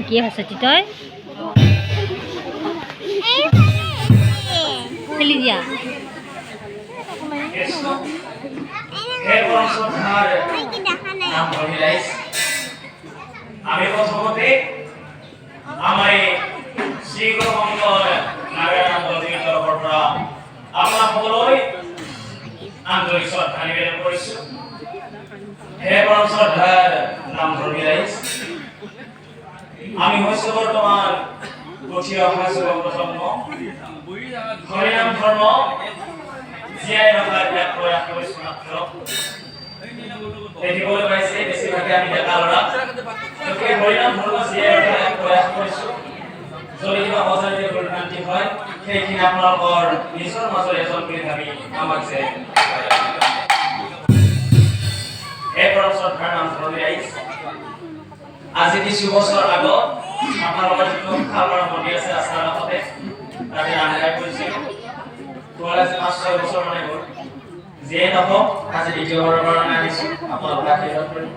কি আছে তই খেলি দিয়া আমি প্রথমতে আমার শ্রীগ্রহঙ্গর নারায়ণ মন্দিরের তরফৰ পৰা আপোনাক সকলোৱে আন্তৰিক শ্ৰদ্ধা নিবেদন কৰিছোঁ। হে পৰম শ্ৰদ্ধাৰ নাম ধৰি ৰাইজ, আমি হৈছোঁ বৰ্তমান উঠি অহা যুৱ প্ৰজন্ম হৰিনাম ধৰ্ম জীয়াই ৰখাৰ ইয়াত প্ৰয়াস কৰিছোঁ। মাত্ৰ দেখিবলৈ পাইছে বেছিভাগে আমি ডেকা ল'ৰা, গতিকে হৰিনাম ধৰ্ম জীয়াই ৰখাৰ ইয়াত প্ৰয়াস কৰিছোঁ। যদি কিবা অজানিতে পৰিণান্তি হয় সেইখিনি আপোনালোকৰ নিজৰ মাজৰ এজন বুলি ভাবি আমাক যে এই পৰম শ্ৰদ্ধাৰ নাম ধৰি ৰাইজ, আজি কিছু বছৰ আগত আপোনালোকৰ যিটো খালপাৰা মন্দিৰ আছে ৰাস্তাৰ কাষতে তাতে ৰান্ধা কৰিছিল তোৰ আজি 5-6 বছৰ মানে হ'ল যিয়ে নহওক আজি দ্বিতীয়বাৰৰ কাৰণে আনিছোঁ আপোনালোকে আশীৰ্বাদ কৰিব